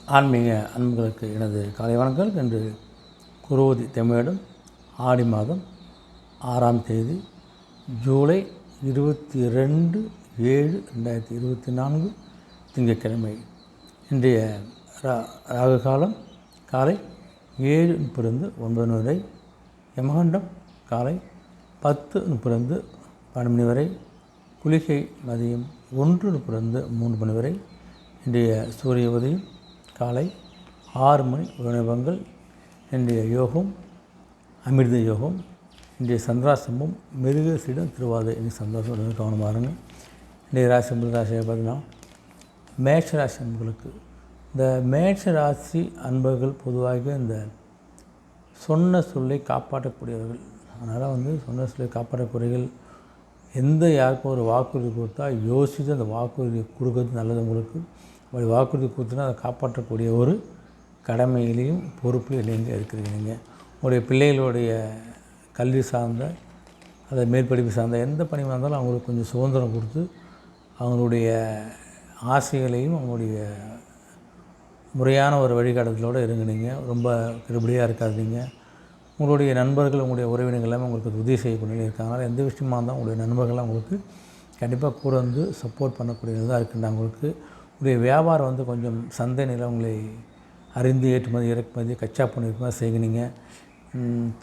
ஆன்மீக அன்புகளுக்கு எனது காலை வணக்கங்கள். இன்று குரோதி தமிழிடம் ஆடி மாதம் 6ஆம் தேதி ஜூலை 22/7/2024 திங்கட்கிழமை. இன்றைய ராகு காலம் காலை 7:30 வரை, யமகண்டம் காலை 10:30 12 வரை, குளிகை மதியம் 1:30 3 வரை. இன்றைய சூரிய உதயம் காலை 6 இன்றைய யோகம் அமிர்த யோகம். இன்றைய சந்திராசிரமம் மிருகசீடம் திருவாதிரை. இன்றைய சந்திராசிரமம் கவனமாக இருங்க. இன்றைய ராசி முதல் ராசியை பார்த்தீங்கன்னா மேஷ ராசி அன்பர்களுக்கு. இந்த மேஷ ராசி அன்பர்கள் பொதுவாக இந்த சொன்ன சொல்லை காப்பாற்றக்கூடியவர்கள். அதனால் சொன்ன சொல்லை காப்பாற்றக்கூடியவர்கள். யாருக்கும் ஒரு வாக்குறுதி கொடுத்தா யோசித்து அந்த வாக்குறுதி கொடுக்கறது நல்லது. உங்களுக்கு அப்படி வாக்குறுதி கொடுத்துனா அதை காப்பாற்றக்கூடிய ஒரு கடமையிலையும் பொறுப்பிலையும் நீங்கள் இருக்கிறீங்க. நீங்கள் உங்களுடைய பிள்ளைகளுடைய கல்வி சார்ந்த அதை மேற்படிப்பு சார்ந்த எந்த பணியாக இருந்தாலும் அவங்களுக்கு கொஞ்சம் சுதந்திரம் கொடுத்து அவங்களுடைய ஆசைகளையும் அவங்களுடைய முறையான ஒரு வழிகாட்டுதலோடு இருங்க. நீங்கள் ரொம்ப கிருபடியாக இருக்காதீங்க. உங்களுடைய நண்பர்கள் உங்களுடைய உறவினர்கள் எல்லாமே உங்களுக்கு உதவி செய்யக்கூடிய இருக்காங்க. எந்த விஷயமா இருந்தால் உங்களுடைய நண்பர்கள்லாம் உங்களுக்கு கண்டிப்பாக கூட வந்து சப்போர்ட் பண்ணக்கூடியதாக இருக்குங்க. உங்களுக்கு உங்களுடைய வியாபாரம் கொஞ்சம் சந்தை நிலவங்களை அறிந்து ஏற்றுமதி இறக்குமதி கச்சா பொருள் இருக்குமா செய்கிறீங்க.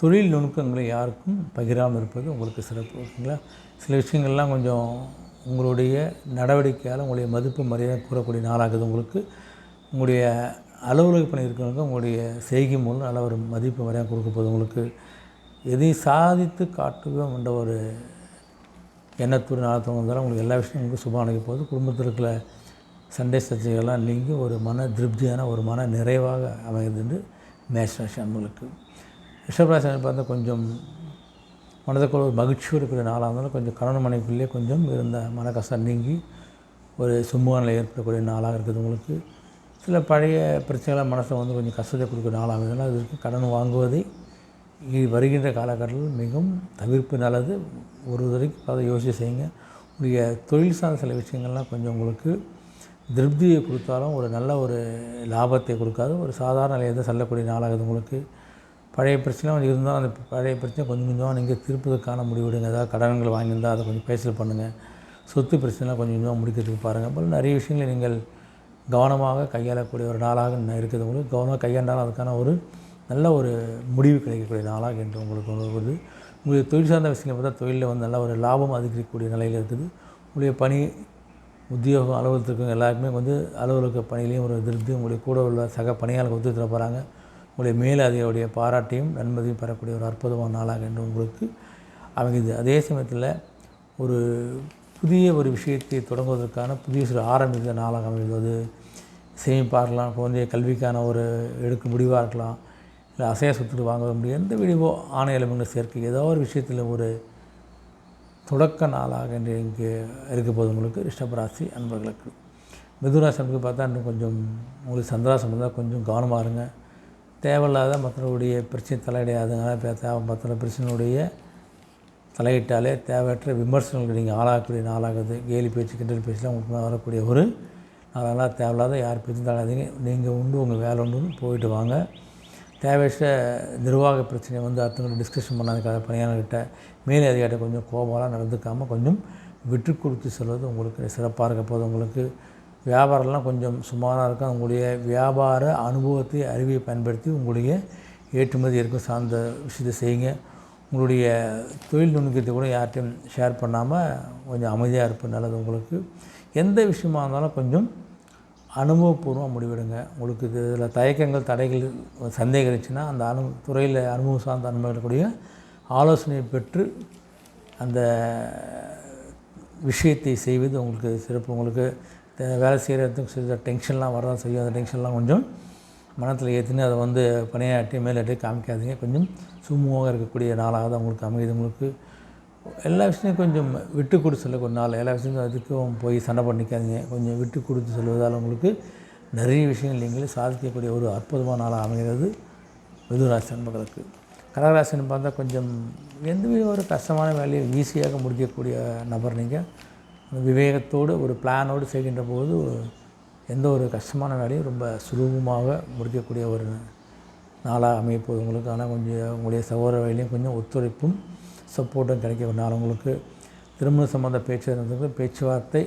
தொழில் நுணுக்கங்களை யாருக்கும் பகிராமல் இருப்பது உங்களுக்கு சிறப்பு இருக்குங்களா. சில விஷயங்கள்லாம் கொஞ்சம் உங்களுடைய நடவடிக்கையால் உங்களுடைய மதிப்பு மரியாதை கூறக்கூடிய நாளாகுது. உங்களுக்கு உங்களுடைய அலுவலக பணி இருக்கிறவங்க உங்களுடைய செய்கை மூலம் நல்ல ஒரு மதிப்பு மரியாதை கொடுக்க போது. உங்களுக்கு எதையும் சாதித்து காட்டுவோம் என்ற ஒரு எண்ணத்தோடு நாளத்தோடு வந்தாலும் உங்களுக்கு எல்லா விஷயமும் உங்களுக்கு சுபம் அணைக்க போகுது. குடும்பத்தில் இருக்கிற சண்டை சர்ச்சைகள்லாம் நீங்கி ஒரு மன திருப்தியான ஒரு மன நிறைவாக அமைகிறது என்று மேஷராசி அன்பர்களுக்கு. ரிஷபராசி பார்த்தா கொஞ்சம் மனதுக்குள்ள ஒரு மகிழ்ச்சியோடு இருக்கிற நாளாக இருந்தாலும் கொஞ்சம் கணவன் மனைவிக்குள்ளே கொஞ்சம் இருந்த மன கஷ்டம் நீங்கி ஒரு சுமூக நிலை ஏற்படக்கூடிய நாளாக இருக்குது. உங்களுக்கு சில பழைய பிரச்சனைகளாக மனசில் கொஞ்சம் கஷ்டத்தை கொடுக்குற நாளாக இருந்தாலும் அதற்கு கடன் வாங்குவதை வருகின்ற காலகட்டத்தில் மிகவும் தவிர்ப்பு நல்லது. ஒரு வரைக்கும் அதை யோசித்து செய்யுங்க. உங்களுடைய தொழில் சார்ந்த சில விஷயங்கள்லாம் கொஞ்சம் உங்களுக்கு திருப்தியை கொடுத்தாலும் ஒரு நல்ல ஒரு லாபத்தை கொடுக்காது. ஒரு சாதாரண நிலையை தான் செல்லக்கூடிய நாளாகுது. உங்களுக்கு பழைய பிரச்சனை இருந்தாலும் அந்த பழைய பிரச்சனை கொஞ்சம் கொஞ்சமாக நீங்கள் திருப்பதற்கான முடிவெடுங்க. ஏதாவது கடன்கள் வாங்கியிருந்தால் அதை கொஞ்சம் பேசல் பண்ணுங்கள். சொத்து பிரச்சனைலாம் கொஞ்சம் கொஞ்சமாக முடிக்கிறதுக்கு பாருங்கள். அப்புறம் நிறைய விஷயங்களை நீங்கள் கவனமாக கையாளக்கூடிய ஒரு நாளாக இருக்குது. உங்களுக்கு கவனமாக கையாண்டாலும் அதுக்கான ஒரு நல்ல ஒரு முடிவு கிடைக்கக்கூடிய நாளாக என்று உங்களுக்கு வருது. உங்களுடைய தொழில் சார்ந்த விஷயங்களை பார்த்தா தொழிலில் நல்ல ஒரு லாபம் அதிகரிக்கக்கூடிய நிலையில் இருக்குது. உங்களுடைய பணி உத்தியோகம் அலுவலகத்துக்கும் எல்லாருக்குமே அலுவலக பணியிலையும் ஒரு திருப்தி. உங்களுடைய கூட உள்ள சக பணியாளர்கள் ஒத்துழைத்து போகிறாங்க. உங்களுடைய மேல் அதிகாரியுடைய பாராட்டையும் நன்மதியும் பெறக்கூடிய ஒரு அற்புதமான நாளாக என்று உங்களுக்கு அமைகிறது. அதே சமயத்தில் ஒரு புதிய ஒரு விஷயத்தை தொடங்குவதற்கான புதிய சில ஆரம்பிக்கிற நாளாக அமைகிறது. சேமிப்பாக இருக்கலாம், குழந்தைய கல்விக்கான ஒரு எடுக்கும் முடிவாக இருக்கலாம், இல்லை அசைய சொத்துக்கு வாங்க முடியும் எந்த விடிவோ ஆணை எலும்புகள் சேர்க்கை ஏதோ ஒரு விஷயத்தில் ஒரு தொடக்க நாளாக என்று இங்கே இருக்க போது. உங்களுக்கு ரிஷபராசி அன்பர்களுக்கு. மிதுனராசி அன்புக்கு பார்த்தா இன்னும் கொஞ்சம் உங்களுக்கு சந்திராசம் இருந்தால் கொஞ்சம் கவனமாக இருங்க. தேவையில்லாத மற்றவருடைய பிரச்சனை தலையிடாதுங்க. மற்ற பிரச்சனையுடைய தலையிட்டாலே தேவையற்ற விமர்சனங்களுக்கு நீங்கள் ஆளாகக்கூடிய நாளாகுது. கேலி பேச்சு கிண்டல் பேச்செலாம் உங்களுக்கு வரக்கூடிய ஒரு நாளாக தேவையில்லாத யார் பேச்சும் தலையாதீங்க. நீங்கள் உண்டு உங்கள் வேலை உண்டுன்னு போயிட்டு வாங்க. தேவையற்ற நிர்வாக பிரச்சனை அடுத்தவங்க டிஸ்கஷன் பண்ணாதுக்காக பணியாளர்கிட்ட மேலே அதிகாரிட்ட கொஞ்சம் கோபமாக நடந்துக்காமல் கொஞ்சம் விட்டு கொடுத்து செல்வது உங்களுக்கு சிறப்பாக இருக்க போது. உங்களுக்கு வியாபாரம்லாம் கொஞ்சம் சுமாராக இருக்கும். உங்களுடைய வியாபார அனுபவத்தை அறிவியை பயன்படுத்தி உங்களுடைய ஏற்றுமதி இருக்கும் சார்ந்த விஷயத்தை செய்யுங்க. உங்களுடைய தொழில் நுணுக்கத்தை கூட யார்ட்டையும் ஷேர் பண்ணாமல் கொஞ்சம் அமைதியாக இருப்பது நல்லது. உங்களுக்கு எந்த விஷயமாக இருந்தாலும் கொஞ்சம் அனுபவபூர்வமாக முடிவெடுங்க. உங்களுக்கு இதில் தயக்கங்கள் தடைகள் சந்தேகம் இருந்துச்சுன்னா அந்த துறையில் அனுபவம் சார்ந்த அனுபவக்கூடிய ஆலோசனை பெற்று அந்த விஷயத்தை செய்வது உங்களுக்கு சிறப்பு. உங்களுக்கு வேலை செய்கிறதுக்கு சில டென்ஷன்லாம் வரதான் செய்யும். அந்த டென்ஷன்லாம் கொஞ்சம் மனத்தில் ஏற்றினு அதை பணியாற்றி மேலாட்டி காமிக்காதீங்க. கொஞ்சம் சுமூகமாக இருக்கக்கூடிய நாளாக தான் உங்களுக்கு அமையுது. உங்களுக்கு எல்லா விஷயத்தையும் கொஞ்சம் விட்டு கொடுத்து செல்லக்கூடிய நாள். எல்லா விஷயத்தையும் அதுக்கும் போய் சண்டை பண்ணிக்காதீங்க. கொஞ்சம் விட்டு கொடுத்து செல்வதால் உங்களுக்கு நிறைய விஷயங்கள் நீங்களே சாதிக்கக்கூடிய ஒரு அற்புதமான நாளாக அமைகிறது மிதுனராசி அன்பர்களுக்கு. கடகராசின்னு பார்த்தா கொஞ்சம் எந்த ஒரு கஷ்டமான வேலையை ஈஸியாக முடிக்கக்கூடிய நபர். நீங்கள் விவேகத்தோடு ஒரு பிளானோடு செய்கின்ற போது எந்த ஒரு கஷ்டமான வேலையும் ரொம்ப சுலபமாக முடிக்கக்கூடிய ஒரு நாளாக அமையப்போகுது உங்களுக்கு. ஆனால் கொஞ்சம் உங்களுடைய சகோதர வழியிலையும் கொஞ்சம் ஒத்துழைப்பும் சப்போர்ட்டும் கிடைக்க ஒரு நாள் உங்களுக்கு. திருமணம் சம்மந்த பேச்சுவார்த்தை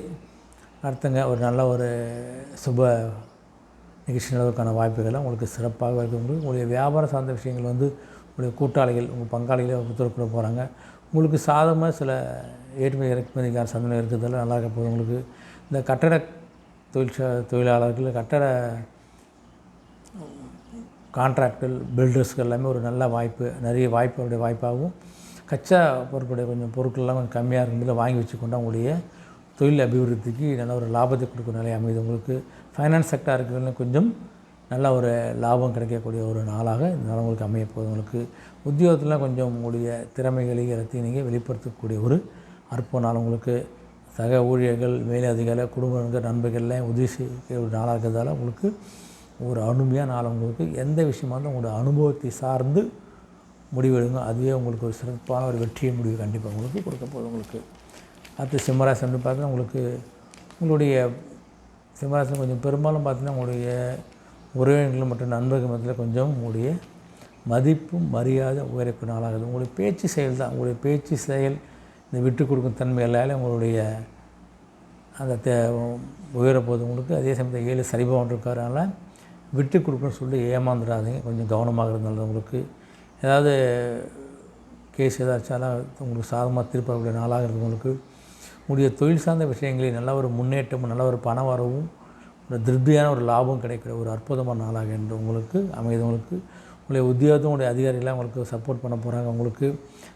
நடத்துங்க. ஒரு நல்ல ஒரு சுப நிகழ்ச்சி நடவதற்கான வாய்ப்புகள்லாம் உங்களுக்கு சிறப்பாக இருக்குது. உங்களுடைய வியாபாரம் சார்ந்த விஷயங்கள் உங்களுடைய கூட்டாளிகள், உங்கள் பங்காளிகளே ஒத்துழைப்பு போகிறாங்க. உங்களுக்கு சாதகமாக சில ஏற்றுமதி இறக்குமதிக்கான சந்தனை இருக்கிறதெல்லாம் நல்லா இருக்க போகுது உங்களுக்கு. இந்த கட்டட தொழிலாளர்கள், கட்டட கான்ட்ராக்டர், பில்டர்ஸ்கள் எல்லாமே ஒரு நல்ல வாய்ப்பு, நிறைய வாய்ப்புடைய வாய்ப்பாகவும், கச்சா பொருட்களுடைய கொஞ்சம் பொருட்கள்லாம் கொஞ்சம் கம்மியாக இருக்கும்போது வாங்கி வச்சுக்கொண்டு அவங்களுடைய தொழில் அபிவிருத்திக்கு நல்ல ஒரு லாபத்தை கொடுக்குற நிலை அமைது உங்களுக்கு. ஃபைனான்ஸ் செக்டாருக்கு கொஞ்சம் நல்ல ஒரு லாபம் கிடைக்கக்கூடிய ஒரு நாளாக இந்த நாள் உங்களுக்கு அமையப்போகுது உங்களுக்கு. உத்தியோகத்தில் கொஞ்சம் உங்களுடைய திறமைகளை எல்லாத்தையும் நீங்கள் வெளிப்படுத்தக்கூடிய ஒரு அற்புத நாள் உங்களுக்கு. சக ஊழியர்கள், மேலதிகாரிகள், குடும்பங்கள், நண்பர்கள்லாம் உதவி செய்ய ஒரு நாளாக இருக்கிறதால உங்களுக்கு ஒரு அருமையான நாள் உங்களுக்கு. எந்த விஷயமா இருந்தாலும் உங்களுடைய அனுபவத்தை சார்ந்து முடிவெடுங்க. அதுவே உங்களுக்கு ஒரு சிறப்பான ஒரு வெற்றியை முடிவு கண்டிப்பாக உங்களுக்கு கொடுக்க போகுது உங்களுக்கு. அடுத்து சிம்மராசி வந்து பார்த்தீங்கன்னா உங்களுடைய சிம்மராசி கொஞ்சம் பெரும்பாலும் பார்த்தீங்கன்னா உங்களுடைய உறவினர்கள் மற்றும் நண்பர்கள் மத்தியில் கொஞ்சம் உங்களுடைய மதிப்பும் மரியாதை உயரக்கூடிய நாளாகுது. உங்களுடைய பேச்சு செயல் தான், உங்களுடைய பேச்சு செயல், இந்த விட்டு கொடுக்கும் தன்மை எல்லாமே உங்களுடைய அந்த உயரப்போகுது உங்களுக்கு. அதே சமயத்தில் 7 சரிபவன் இருக்கிறதுனால விட்டு கொடுக்கணும்னு சொல்லிட்டு ஏமாந்துடாதீங்க. கொஞ்சம் கவனமாக இருந்தாலும் உங்களுக்கு ஏதாவது கேஸ் ஏதாச்சாலும் உங்களுக்கு சாதகமாக திருப்பக்கூடிய நாளாக இருக்குது உங்களுக்கு. உங்களுடைய தொழில் சார்ந்த விஷயங்களில் நல்ல ஒரு முன்னேற்றமும் நல்ல ஒரு பண வரவும் ஒரு திருப்தியான ஒரு லாபம் கிடைக்கிற ஒரு அற்புதமான நாளாக என்று உங்களுக்கு அமைது உங்களுக்கு. உங்களுடைய உத்தியோகத்தும் உங்களுடைய அதிகாரிகளாக உங்களுக்கு சப்போர்ட் பண்ண போகிறாங்க உங்களுக்கு.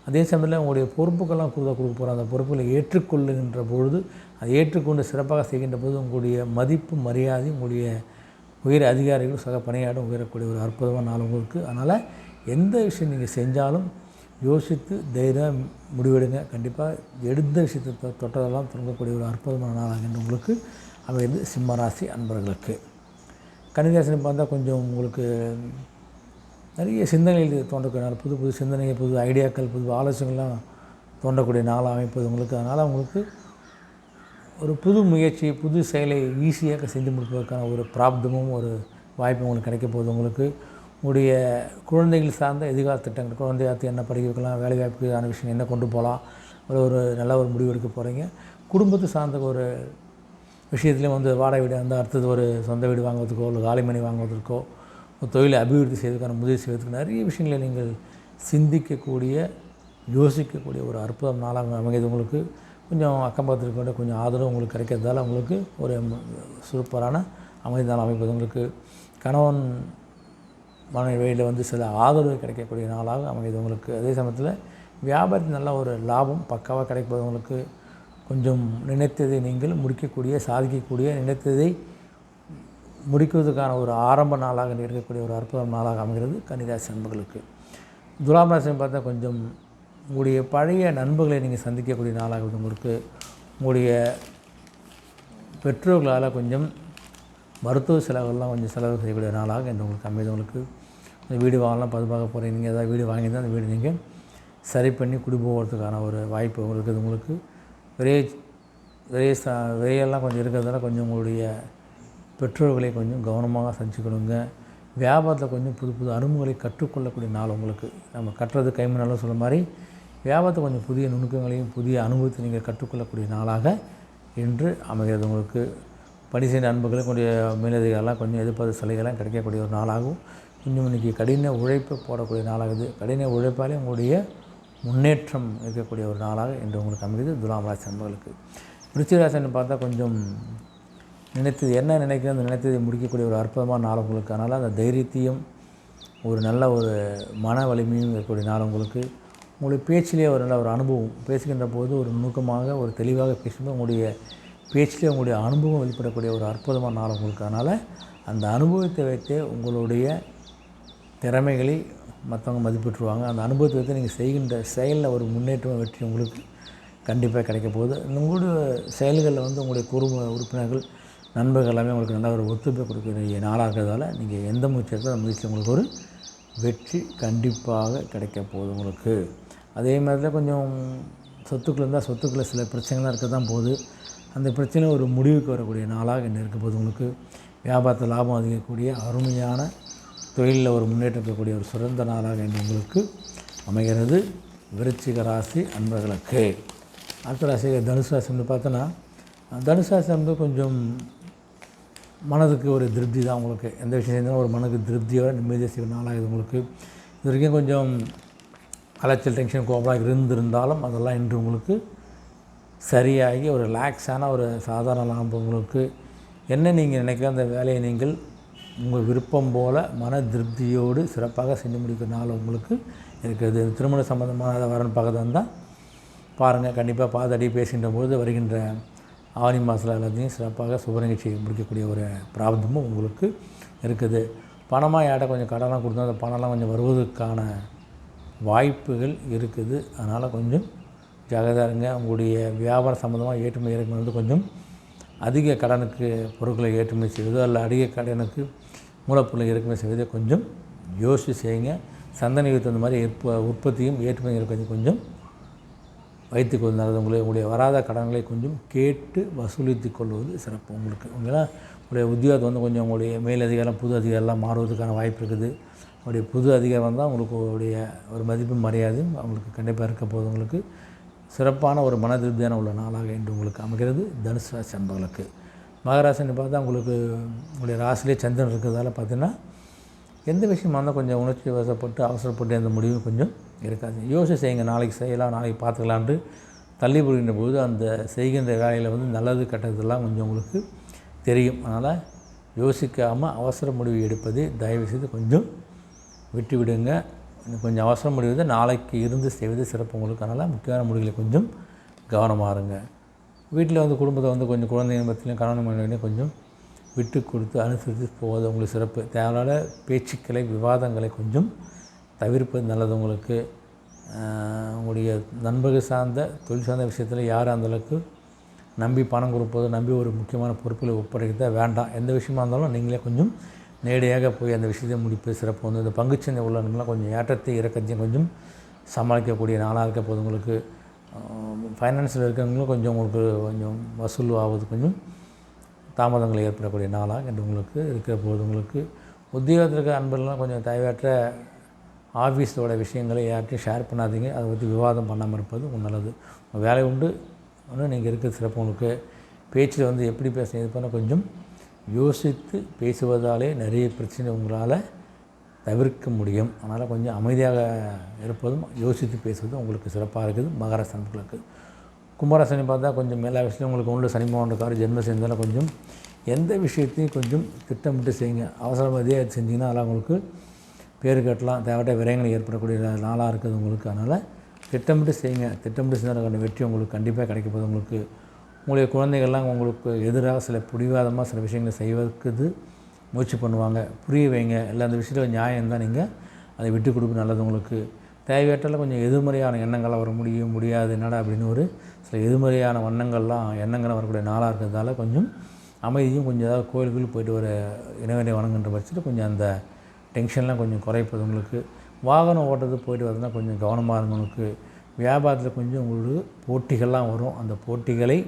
அதே சமயத்தில் உங்களுடைய பொறுப்புக்கெல்லாம் கொடுக்க போகிறாங்க. அந்த பொறுப்புகளை ஏற்றுக்கொள்ளுகின்ற பொழுது, அதை ஏற்றுக்கொண்டு சிறப்பாக செய்கின்ற போது உங்களுடைய மதிப்பு மரியாதை உங்களுடைய உயர் அதிகாரிகளும் சக பணியாடும் உயரக்கூடிய ஒரு அற்புதமான நாள் உங்களுக்கு. அதனால் எந்த விஷயம் நீங்கள் செஞ்சாலும் யோசித்து தைரியம் முடிவெடுங்க. கண்டிப்பாக எடுத்த விஷயத்தை தொட்டதெல்லாம் தொடங்கக்கூடிய ஒரு அற்புதமான நாளாக உங்களுக்கு அமைந்து சிம்மராசி அன்பர்களுக்கு. கன்னிராசின்னு பார்த்தா கொஞ்சம் உங்களுக்கு நிறைய சிந்தனைகள் தோன்றக்கூடிய நாள், புது புது சிந்தனைகள், புது ஐடியாக்கள், புது ஆலோசனைகள்லாம் தோன்றக்கூடிய நாளாக அமைப்பது உங்களுக்கு. அதனால் உங்களுக்கு ஒரு புது முயற்சி, புது செயலை ஈஸியாக செஞ்சு முடிப்பதற்கான ஒரு பிராப்தமும் ஒரு வாய்ப்பும் உங்களுக்கு கிடைக்க போகுது உங்களுக்கு. உங்களுடைய குழந்தைகள் சார்ந்த எதிர்கால திட்டங்கள், குழந்தையாத்து என்ன படிக்க வைக்கலாம், வேலை வாய்ப்புக்கான விஷயம் என்ன கொண்டு போகலாம், ஒரு நல்ல ஒரு முடிவு எடுக்க போகிறீங்க. குடும்பத்தை சார்ந்த ஒரு விஷயத்துலேயும் வாடகை வீடு அடுத்தது ஒரு சொந்த வீடு வாங்குவதற்கோ, ஒரு காலிமனை வாங்குவதற்கோ, ஒரு தொழிலை அபிவிருத்தி செய்வதற்கான முதலீடு செய்வதற்கு நிறைய விஷயங்களை நீங்கள் சிந்திக்கக்கூடிய, யோசிக்கக்கூடிய ஒரு அற்புதம் நாளாக அமைகிறது உங்களுக்கு. கொஞ்சம் அக்கம் பக்கத்திற்கு கொஞ்சம் ஆதரவு உங்களுக்கு கிடைக்கிறதால உங்களுக்கு ஒரு சூப்பரான அமைதியான அமைப்பது உங்களுக்கு. கணவன் மனைவி வழியில் சில ஆதரவு கிடைக்கக்கூடிய நாளாக அமைது உங்களுக்கு. அதே சமயத்தில் வியாபாரத்தில் நல்ல ஒரு லாபம் பக்காவாக கிடைப்பது உங்களுக்கு. கொஞ்சம் நினைத்ததை நீங்கள் முடிக்கக்கூடிய, சாதிக்கக்கூடிய, நினைத்ததை முடிக்குவதற்கான ஒரு ஆரம்ப நாளாக இருக்கக்கூடிய ஒரு அற்புதம் நாளாக அமைகிறது கன்னிராசி நண்பர்களுக்கு. துலாம் ராசின்னு பார்த்தா கொஞ்சம் உங்களுடைய பழைய நண்பர்களை நீங்கள் சந்திக்கக்கூடிய நாளாக உங்களுக்கு. உங்களுடைய பெற்றோர்களால் கொஞ்சம் மருத்துவ செலவுகள்லாம் கொஞ்சம் செலவு செய்யக்கூடிய நாளாக என்று உங்களுக்கு அமைது உங்களுக்கு. வீடு வாங்கலாம் பார்க்க போகிறீங்க, நீங்கள் ஏதாவது வீடு வாங்கி தான் அந்த வீடு நீங்கள் சரி பண்ணி குடிபோகிறதுக்கான ஒரு வாய்ப்பு உங்களுக்கு. உங்களுக்கு விரையெல்லாம் கொஞ்சம் இருக்கிறதால கொஞ்சம் உங்களுடைய பெற்றோர்களை கொஞ்சம் கவனமாக சந்திச்சுக்கணுங்க. வியாபாரத்தில் கொஞ்சம் புது புது அனுபவங்களை கற்றுக்கொள்ளக்கூடிய நாள் உங்களுக்கு. நம்ம கட்டுறது கைமணாலும் சொல்ல மாதிரி வியாபாரத்தை கொஞ்சம் புதிய நுணுக்கங்களையும் புதிய அனுபவத்தை நீங்கள் கற்றுக்கொள்ளக்கூடிய நாளாக இன்று அமைகிறது உங்களுக்கு. பணி செய்த நண்பர்களை கொஞ்சம் மேலதிகாரெலாம் கொஞ்சம் எதிர்பார்த்த சலுகைலாம் கிடைக்கக்கூடிய ஒரு நாளாகவும், கொஞ்சம் இன்றைக்கி கடின உழைப்பை போடக்கூடிய நாளாகுது. கடின உழைப்பாலே உங்களுடைய முன்னேற்றம் இருக்கக்கூடிய ஒரு நாளாக இன்று உங்களுக்கு அமைகிறது துலாம் ராசி நண்பர்களுக்கு. விருச்சிக ராசின்னு பார்த்தா கொஞ்சம் நினைத்தது என்ன நினைக்கிறோம் அந்த நினைத்ததை முடிக்கக்கூடிய ஒரு அற்புதமான நாள் உங்களுக்கு. அதனால் அந்த தைரியத்தையும் ஒரு நல்ல ஒரு மன வலிமையும் இருக்கக்கூடிய நாள் உங்களுக்கு. உங்களுடைய பேச்சிலே ஒரு நல்ல ஒரு அனுபவம், பேசுகின்ற போது ஒரு நுணுக்கமாக ஒரு தெளிவாக பேசும்போது உங்களுடைய பேச்சிலே உங்களுடைய அனுபவம் வெளிப்படக்கூடிய ஒரு அற்புதமான நாள் உங்களுக்கு. அதனால் அந்த அனுபவத்தை வைத்தே உங்களுடைய திறமைகளை மற்றவங்க மதிப்பிட்டுருவாங்க. அந்த அனுபவத்தை வைத்து நீங்கள் செய்கின்ற செயலில் ஒரு முன்னேற்றம் வெற்றி உங்களுக்கு கண்டிப்பாக கிடைக்க போகுது. உங்களுடைய செயல்களில் உங்களுடைய குடும்ப உறுப்பினர்கள் நண்பர்கள் எல்லாமே உங்களுக்கு நல்ல ஒரு ஒத்துழைப்பு கொடுக்கக்கூடிய நாளாக இருக்கிறதால நீங்கள் எந்த முயற்சி எடுத்தாலும் அந்த முயற்சி உங்களுக்கு ஒரு வெற்றி கண்டிப்பாக கிடைக்க போகுது உங்களுக்கு. அதே மாதிரி தான் கொஞ்சம் சொத்துக்கள் இருந்தால் சொத்துக்களில் சில பிரச்சனைலாம் இருக்க தான் போகுது. அந்த பிரச்சனை ஒரு முடிவுக்கு வரக்கூடிய நாளாக என்ன இருக்க போது உங்களுக்கு வியாபாரத்தில் லாபம் அதிகக்கூடிய அருமையான தொழிலில் ஒரு முன்னேற்றம் இருக்கக்கூடிய ஒரு சிறந்த நாளாக என்று உங்களுக்கு அமைகிறது. விருச்சிக ராசி அன்பர்களுக்கு. அடுத்த ராசி தனுசு ராசி வந்து பார்த்தோன்னா, தனுசு ராசி வந்து கொஞ்சம் மனதுக்கு ஒரு திருப்தி தான். உங்களுக்கு எந்த விஷயம் செஞ்சாலும் ஒரு மனதுக்கு திருப்தியோட நிம்மதியாக செய்கிற நாளாக இது உங்களுக்கு. இது வரைக்கும் கொஞ்சம் அலைச்சல் டென்ஷன் கோபமாக இருந்திருந்தாலும் அதெல்லாம் இன்று உங்களுக்கு சரியாகி ஒரு ரிலாக்ஸான ஒரு சாதாரண லாபம் உங்களுக்கு. என்ன நீங்கள் நினைக்கிற அந்த வேலையை நீங்கள் உங்கள் விருப்பம் போல் மன திருப்தியோடு சிறப்பாக செஞ்சு முடிக்கிற நாள் உங்களுக்கு இருக்கிறது. திருமண சம்பந்தமான வரன்னு பார்க்க தான் பாருங்கள். கண்டிப்பாக பார்த்து பேசுகின்ற பொழுது வருகின்ற ஆவணி மாதத்தில் எல்லாத்தையும் சிறப்பாக சுப நிகழ்ச்சி முடிக்கக்கூடிய ஒரு பிராப்தமும் உங்களுக்கு இருக்குது. பணமாக யார்கிட்ட கொஞ்சம் கடனாக கொடுத்தோம், அந்த பணம்லாம் கொஞ்சம் வருவதற்கான வாய்ப்புகள் இருக்குது. அதனால் கொஞ்சம் ஜாகிரதையாக இருங்க. உங்களுடைய வியாபார சம்மந்தமாக ஏற்றுமதி இறக்குமதி வந்து கொஞ்சம் அதிக கடனுக்கு பொருட்களை ஏற்றுமதி செய்வதோ அல்ல அதிக கடனுக்கு மூலப்பொருளை இறக்குமதி செய்வதை கொஞ்சம் யோசித்து செய்யுங்க. சந்தனைக்கு தகுந்த மாதிரி உற்பத்தியும் ஏற்றுமதி இறக்குமதி கொஞ்சம் வைத்து கொள்வது உங்களுடைய வராத கடன்களை கொஞ்சம் கேட்டு வசூலித்து கொள்வது சிறப்பு உங்களுக்கு. உங்களுடைய உத்தியோகத்தை வந்து கொஞ்சம் உங்களுடைய மேலதிகாரம் புது அதிகாரம்லாம் மாறுவதற்கான வாய்ப்பு இருக்குது. உங்களுடைய புது அதிகாரம் வந்தால் உங்களுக்கு உங்களுடைய ஒரு மதிப்பு மரியாதையும் அவங்களுக்கு கண்டிப்பாக இருக்க போது உங்களுக்கு சிறப்பான ஒரு மன திருப்தியான உள்ள நாளாக என்று உங்களுக்கு அமைகிறது. தனுசு ராசி அன்பர்களுக்கு. மகராசின்னு பார்த்தா உங்களுக்கு உங்களுடைய ராசிலே சந்திரன் இருக்கிறதால பார்த்தீங்கன்னா எந்த விஷயமா இருந்தால் கொஞ்சம் உணர்ச்சி வசப்பட்டு அவசரப்பட்டு அந்த முடிவு கொஞ்சம் இருக்காது. யோசிச்சு செய்யுங்க. நாளைக்கு செய்யலாம், நாளைக்கு பார்த்துக்கலான்ட்டு தள்ளி போடுகின்ற போது அந்த செய்கின்ற வேலையில் வந்து நல்லது கெட்டதெல்லாம் கொஞ்சம் உங்களுக்கு தெரியும். அதனால் யோசிக்காமல் அவசர முடிவு எடுப்பது தயவுசெய்து கொஞ்சம் விட்டு விடுங்க. கொஞ்சம் அவசர முடிவு நாளைக்கு இருந்து செய்வது சிறப்பு உங்களுக்கு. அதனால் முக்கியமான முடிவுகளை கொஞ்சம் கவனமாக இருங்க. வீட்டில் வந்து குடும்பத்தை வந்து கொஞ்சம் குழந்தைங்க பற்றிலையும் கணவன் மனைவிலையும் கொஞ்சம் விட்டு கொடுத்து அனுசரித்து போவது உங்களுக்கு சிறப்பு. தேவையான பேச்சுக்களை விவாதங்களை கொஞ்சம் தவிர்ப்பது நல்லது உங்களுக்கு. உங்களுடைய நண்பர்கள் சார்ந்த தொழில் சார்ந்த விஷயத்தில் யாரும் அந்தளவுக்கு நம்பி பணம் கொடுப்பது, நம்பி ஒரு முக்கியமான பொறுப்புகளை ஒப்படைக்கிறத வேண்டாம். எந்த விஷயமா இருந்தாலும் நீங்களே கொஞ்சம் நேரடியாக போய் அந்த விஷயத்தை முடிப்பது சிறப்பு. வந்து இந்த பங்குச்சந்தை உள்ளவங்களாம் கொஞ்சம் ஏற்றத்தை இறக்கத்தையும் கொஞ்சம் சமாளிக்கக்கூடிய நாளாக இருக்க போது உங்களுக்கு. ஃபைனான்ஸில் இருக்கிறவங்களும் கொஞ்சம் உங்களுக்கு கொஞ்சம் வசூல் ஆகுது கொஞ்சம் தாமதங்கள் ஏற்படக்கூடிய நாளாக என்று உங்களுக்கு இருக்கிற போது உங்களுக்கு. உத்தியோகத்தில் இருக்கிற அன்பர்கள்லாம் கொஞ்சம் தேவையற்ற ஆஃபீஸோட விஷயங்களை யார்ட்டையும் ஷேர் பண்ணாதீங்க. அதை பற்றி விவாதம் பண்ணாமல் இருப்பது நல்லது. வேலை உண்டு ஒன்று நீங்கள் இருக்கிற சிறப்பு உங்களுக்கு. பேச்சில் வந்து எப்படி பேச இது பண்ண கொஞ்சம் யோசித்து பேசுவதாலே நிறைய பிரச்சனை உங்களால் தவிர்க்க முடியும். அதனால் கொஞ்சம் அமைதியாக இருப்பதும் யோசித்து பேசுவதும் உங்களுக்கு சிறப்பாக இருக்குது. மகராசி அன்பர்களுக்கு. கும்பராசனி பார்த்தா கொஞ்சம் மேலா விஷயம் உங்களுக்கு உள்ள சனி பகவானுக்கார ஜென்ம சேர்ந்தாலும் கொஞ்சம் எந்த விஷயத்தையும் கொஞ்சம் திட்டமிட்டு செய்யுங்க. அவசரமாக செஞ்சிங்கன்னா அதெல்லாம் உங்களுக்கு பேர் கட்டலாம், தேவையான விரயங்கள் ஏற்படக்கூடிய நாளாக இருக்குது உங்களுக்கு. அதனால் திட்டமிட்டு செய்யுங்க. திட்டமிட்டு செஞ்சால் வெற்றி உங்களுக்கு கண்டிப்பாக கிடைக்க போகுது உங்களுக்கு. உங்களுடைய குழந்தைகள்லாம் உங்களுக்கு எதிராக சில பிடிவாதமாக சில விஷயங்களை செய்வதற்கு முயற்சி பண்ணுவாங்க. புரிய வைங்க. எல்லா அந்த விஷயத்தில் நியாயம் தான் நீங்கள் அதை விட்டு கொடுக்க நல்லது உங்களுக்கு. தேவையற்றால் கொஞ்சம் எதிர்மறையான எண்ணங்கள்லாம் வர முடியாது என்னடா அப்படின்னு ஒரு சில எதிர்மறையான எண்ணங்கள்லாம் வரக்கூடிய நாளாக இருக்கிறதால கொஞ்சம் அமைதியும் கொஞ்சம் ஏதாவது கோயில்களுக்கு போய்ட்டு ஒரு இனவரை வணங்குன்ற பட்சத்தில் கொஞ்சம் அந்த டென்ஷன்லாம் கொஞ்சம் குறைப்பது உங்களுக்கு. வாகனம் ஓட்டுறது போய்ட்டு வரதுனா கொஞ்சம் கவனமாக இருங்க உங்களுக்கு. வியாபாரத்தில் கொஞ்சம் உங்களுக்கு போட்டிகள்லாம் வரும். அந்த போட்டிகளை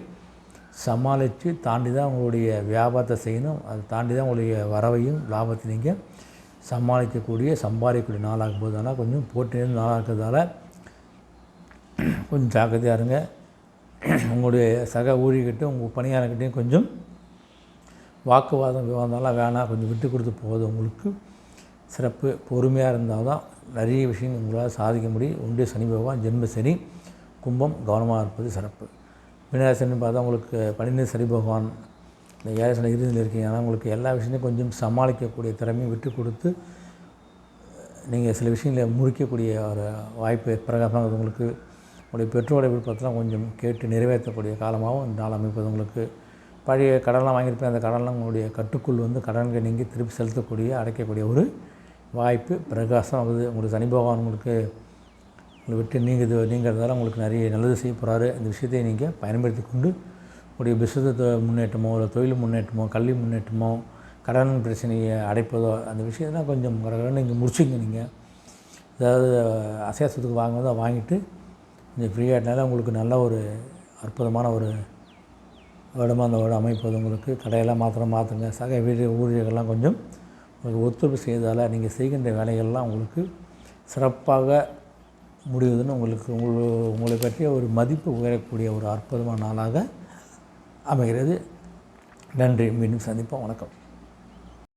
சமாளித்து தாண்டி தான் உங்களுடைய வியாபாரத்தை செய்யணும். அதை தாண்டி தான் உங்களுடைய வரவையும் லாபத்தை நீங்கள் சம்பாதிக்கக்கூடிய நாளாகும் போது. ஆனால் கொஞ்சம் போட்டியிருந்து நாளாக இருக்கிறதால கொஞ்சம் ஜாக்கிரதையாக இருங்க. உங்களுடைய சக ஊழியர்கிட்ட உங்கள் பணியாளர்கிட்டையும் கொஞ்சம் வாக்குவாதம் விவாதம்லாம் வேணாம், கொஞ்சம் விட்டு கொடுத்து போகுது உங்களுக்கு சிறப்பு. பொறுமையாக இருந்தால் தான் நிறைய விஷயங்கள் உங்களால் சாதிக்க முடியும். ஒன்றிய சனி பகவான் ஜென்ம சனி கும்பம் கவனமாக இருப்பது சிறப்பு. மீனராசின்னு பார்த்தா உங்களுக்கு 12 சனி பகவான் இந்த 7 சனி இறுதியில் இருக்கீங்க. ஆனால் உங்களுக்கு எல்லா விஷயத்தையும் கொஞ்சம் சமாளிக்கக்கூடிய திறமையும் விட்டு கொடுத்து நீங்கள் சில விஷயங்களை முடிக்கக்கூடிய ஒரு வாய்ப்பு பிரகாசமாக உங்களுக்கு. உங்களுடைய பெற்றோருடைய விருப்பத்தெல்லாம் கொஞ்சம் கேட்டு நிறைவேற்றக்கூடிய காலமாகவும் இந்த நாள் அமைப்பது உங்களுக்கு. பழைய கடன்லாம் வாங்கியிருப்பேன், அந்த கடன்லாம் உங்களுடைய கட்டுக்குள் வந்து கடன்களை நீங்கள் திருப்பி செலுத்தக்கூடிய அடைக்கக்கூடிய ஒரு வாய்ப்பு பிரகாசம் ஆகுது. உங்களுக்கு சனி பகவான் உங்களுக்கு விட்டு நீங்கிறதால உங்களுக்கு நிறைய நல்லது செய்ய போகிறாரு. இந்த விஷயத்தை நீங்கள் பயன்படுத்தி கொண்டு உங்களுடைய பிஸ்னஸ் முன்னேற்றமோ இல்லை தொழில் முன்னேற்றமோ கல்வி முன்னேற்றமோ கடன் பிரச்சனையை அடைப்பதோ அந்த விஷயத்தான் கொஞ்சம் கடற்கடன் நீங்கள் முடிச்சுங்க. நீங்கள் அதாவது அசேசத்துக்கு வாங்குவதோ வாங்கிட்டு கொஞ்சம் ஃப்ரீயாகிட்டனால உங்களுக்கு நல்ல ஒரு அற்புதமான ஒரு வருடமாக அந்த வருடம் அமைப்பது உங்களுக்கு கடையெல்லாம் மாற்றுங்க. சக ஊழியர்கள்லாம் கொஞ்சம் உங்களுக்கு ஒத்துழைப்பு செய்தால் நீங்கள் செய்கின்ற வேலைகள்லாம் உங்களுக்கு சிறப்பாக முடியுதுன்னு உங்களை பற்றிய ஒரு மதிப்பு உயரக்கூடிய ஒரு அற்புதமான நாளாக அமைகிறது. நன்றி. மீண்டும் சந்திப்போம். வணக்கம்.